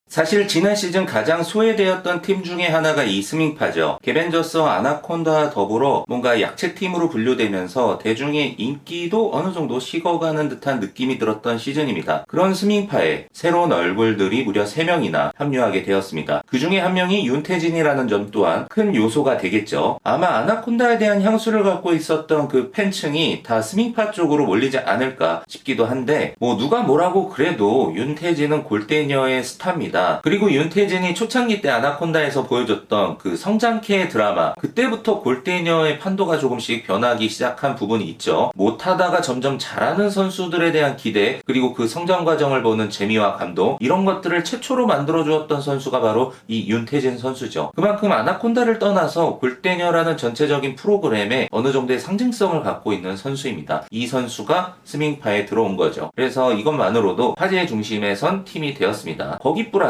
사실 지난 시즌 가장 소외되었던 팀 중에 하나가 이 스밍파죠. 개벤저스와 아나콘다와 더불어 뭔가 약체팀으로 분류되면서 대중의 인기도 어느 정도 식어가는 듯한 느낌이 들었던 시즌입니다. 그런 스밍파에 새로운 얼굴들이 무려 3명이나 합류하게 되었습니다. 그 중에 한 명이 윤태진이라는 점 또한 큰 요소가 되겠죠. 아마 아나콘다에 대한 향수를 갖고 있었던 그 팬층이 다 스밍파 쪽으로 몰리지 않을까 싶기도 한데 뭐 누가 뭐라고 그래도 윤태진은 골대녀의 스타입니다. 그리고 윤태진이 초창기 때 아나콘다에서 보여줬던 그 성장캐 드라마, 그때부터 골대녀의 판도가 조금씩 변하기 시작한 부분이 있죠. 못하다가 점점 잘하는 선수들에 대한 기대, 그리고 그 성장 과정을 보는 재미와 감동, 이런 것들을 최초로 만들어주었던 선수가 바로 이 윤태진 선수죠. 그만큼 아나콘다를 떠나서 골대녀라는 전체적인 프로그램에 어느 정도의 상징성을 갖고 있는 선수입니다. 이 선수가 스밍파에 들어온 거죠. 그래서 이것만으로도 화제의 중심에 선 팀이 되었습니다. 거기 플러스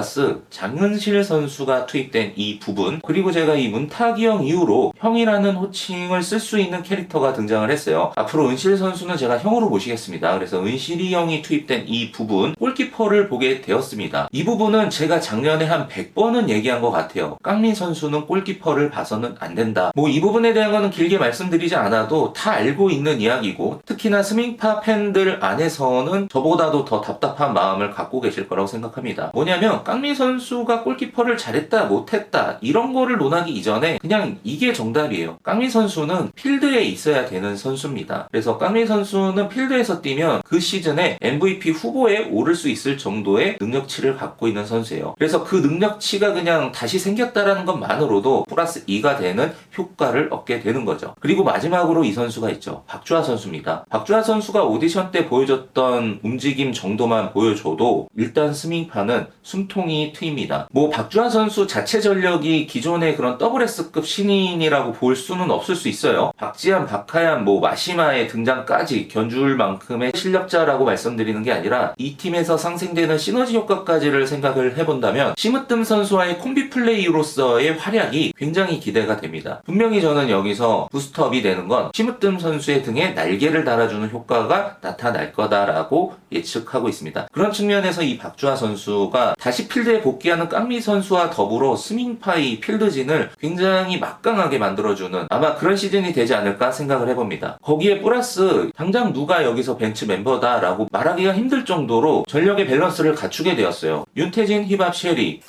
장은실 선수가 투입된 이 부분, 그리고 제가 이 문탁이 형 이후로 형이라는 호칭을 쓸 수 있는 캐릭터가 등장을 했어요. 앞으로 은실 선수는 제가 형으로 모시겠습니다. 그래서 은실이 형이 투입된 이 부분, 골키퍼를 보게 되었습니다. 이 부분은 제가 작년에 한 100번은 얘기한 것 같아요. 깡민 선수는 골키퍼를 봐서는 안 된다. 뭐 이 부분에 대한 거는 길게 말씀드리지 않아도 다 알고 있는 이야기고, 특히나 스밍파 팬들 안에서는 저보다도 더 답답한 마음을 갖고 계실 거라고 생각합니다. 뭐냐면 깡민 선수가 골키퍼를 잘했다 못했다 이런 거를 논하기 이전에 그냥 이게 정답이에요. 깡민 선수는 필드에 있어야 되는 선수입니다. 그래서 깡민 선수는 필드에서 뛰면 그 시즌에 MVP 후보에 오를 수 있을 정도의 능력치를 갖고 있는 선수예요. 그래서 그 능력치가 그냥 다시 생겼다라는 것만으로도 플러스 2가 되는 효과를 얻게 되는 거죠. 그리고 마지막으로 이 선수가 있죠. 박주하 선수입니다. 박주하 선수가 오디션 때 보여줬던 움직임 정도만 보여줘도 일단 스밍파는 숨통이 트입니다. 뭐 박주하 선수 자체 전력이 기존의 그런 WS급 신인이라고 볼 수는 없을 수 있어요. 박지한, 박하얀, 뭐 마시마의 등장까지 견줄 만큼의 실력자라고 말씀드리는 게 아니라 이 팀에서 상생되는 시너지 효과까지를 생각을 해본다면 심으뜸 선수와의 콤비 플레이로서의 활약이 굉장히 기대가 됩니다. 분명히 저는 여기서 부스트업이 되는 건 심으뜸 선수의 등에 날개를 달아주는 효과가 나타날 거다라고 예측하고 있습니다. 그런 측면에서 이 박주하 선수가 다시 필드에 복귀하는 깡미 선수와 더불어 스밍파이 필드진을 굉장히 막강하게 만들어주는 아마 그런 시즌이 되지 않을까 생각을 해봅니다. 거기에 플러스 당장 누가 여기서 벤치 멤버다라고 말하기가 힘들 정도로 전력의 밸런스를 갖추게 되었어요. 윤태진, 힙합, 쉐리,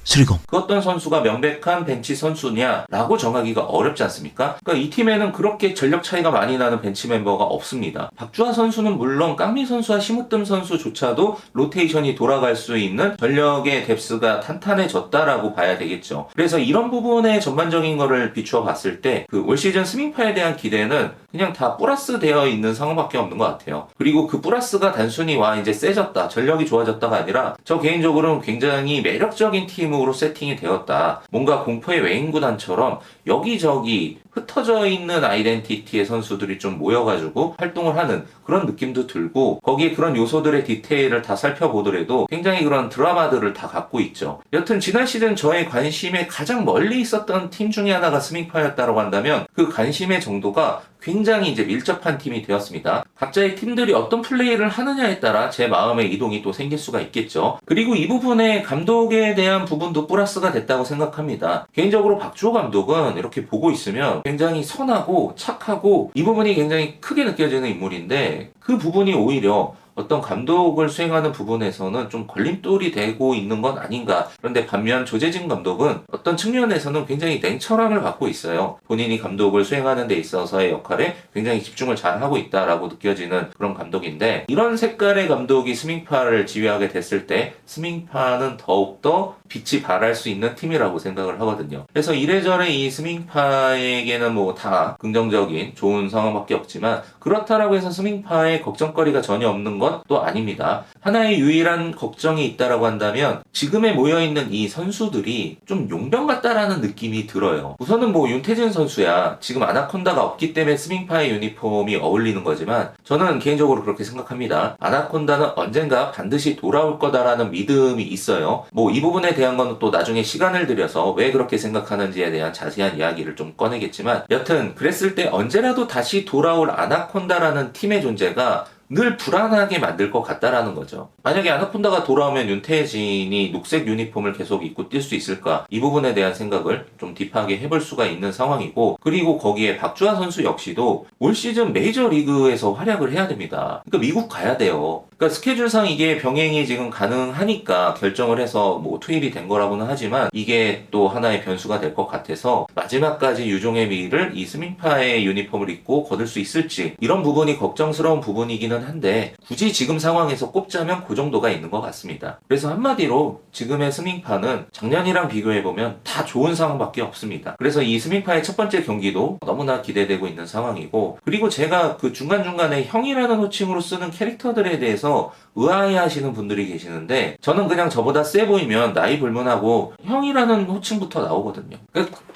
수리공. 그 어떤 선수가 명백한 벤치 선수냐라고 정하기가 어렵지 않습니까? 그러니까 이 팀에는 그렇게 전력 차이가 많이 나는 벤치 멤버가 없습니다. 박주하 선수는 물론 깡미 선수와 심으뜸 선수조차도 로테이션이 돌아갈 수 있는 전력의 뎁스가 탄탄해졌다라고 봐야 되겠죠. 그래서 이런 부분의 전반적인 거를 비추어 봤을 때 그 올 시즌 스밍파에 대한 기대는 그냥 다 플러스 되어 있는 상황밖에 없는 것 같아요. 그리고 그 플러스가 단순히 와 이제 세졌다, 전력이 좋아졌다가 아니라 저 개인적으로는 굉장히 매력적인 팀으로 세팅이 되었다. 뭔가 공포의 외인구단처럼 여기저기 흩어져 있는 아이덴티티의 선수들이 좀 모여가지고 활동을 하는 그런 느낌도 들고, 거기에 그런 요소들의 디테일을 다 살펴보더라도 굉장히 그런 드라마들을 다 갖고 있죠. 여튼 지난 시즌 저의 관심에 가장 멀리 있었던 팀 중에 하나가 스밍파였다고 한다면 그 관심의 정도가 굉장히 이제 밀접한 팀이 되었습니다. 각자의 팀들이 어떤 플레이를 하느냐에 따라 제 마음의 이동이 또 생길 수가 있겠죠. 그리고 이 부분에 감독에 대한 부분도 플러스가 됐다고 생각합니다. 개인적으로 박주호 감독은 이렇게 보고 있으면 굉장히 선하고 착하고 이 부분이 굉장히 크게 느껴지는 인물인데, 그 부분이 오히려 어떤 감독을 수행하는 부분에서는 좀 걸림돌이 되고 있는 건 아닌가. 그런데 반면 조재진 감독은 어떤 측면에서는 굉장히 냉철함을 갖고 있어요. 본인이 감독을 수행하는 데 있어서의 역할에 굉장히 집중을 잘 하고 있다라고 느껴지는 그런 감독인데, 이런 색깔의 감독이 스밍파를 지휘하게 됐을 때 스밍파는 더욱더 빛이 발할 수 있는 팀이라고 생각을 하거든요. 그래서 이래저래 이 스밍파에게는 뭐 다 긍정적인 좋은 상황밖에 없지만, 그렇다라고 해서 스밍파에 걱정거리가 전혀 없는 건 또 아닙니다. 하나의 유일한 걱정이 있다라고 한다면 지금에 모여있는 이 선수들이 좀 용병 같다라는 느낌이 들어요. 우선은 뭐 윤태진 선수야 지금 아나콘다가 없기 때문에 스밍파의 유니폼이 어울리는 거지만, 저는 개인적으로 그렇게 생각합니다. 아나콘다는 언젠가 반드시 돌아올 거다라는 믿음이 있어요. 뭐 이 부분에 대한 건 또 나중에 시간을 들여서 왜 그렇게 생각하는지에 대한 자세한 이야기를 좀 꺼내겠지만, 여튼 그랬을 때 언제라도 다시 돌아올 아나콘다라는 팀의 존재가 늘 불안하게 만들 것 같다라는 거죠. 만약에 아나콘다가 돌아오면 윤태진이 녹색 유니폼을 계속 입고 뛸 수 있을까? 이 부분에 대한 생각을 좀 딥하게 해볼 수가 있는 상황이고, 그리고 거기에 박주환 선수 역시도 올 시즌 메이저리그에서 활약을 해야 됩니다. 그러니까 미국 가야 돼요. 그러니까 스케줄상 이게 병행이 지금 가능하니까 결정을 해서 뭐 투입이 된 거라고는 하지만 이게 또 하나의 변수가 될 것 같아서 마지막까지 유종의 미를 이 스밍파의 유니폼을 입고 거둘 수 있을지, 이런 부분이 걱정스러운 부분이기는 한데 굳이 지금 상황에서 꼽자면 그 정도가 있는 것 같습니다. 그래서 한마디로 지금의 스밍파는 작년이랑 비교해보면 다 좋은 상황밖에 없습니다. 그래서 이 스밍파의 첫 번째 경기도 너무나 기대되고 있는 상황이고, 그리고 제가 그 중간중간에 형이라는 호칭으로 쓰는 캐릭터들에 대해서 의아해하시는 분들이 계시는데, 저는 그냥 저보다 세 보이면 나이 불문하고 형이라는 호칭부터 나오거든요.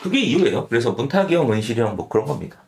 그게 이유예요. 그래서 문탁이 형, 은실이 형 뭐 그런 겁니다.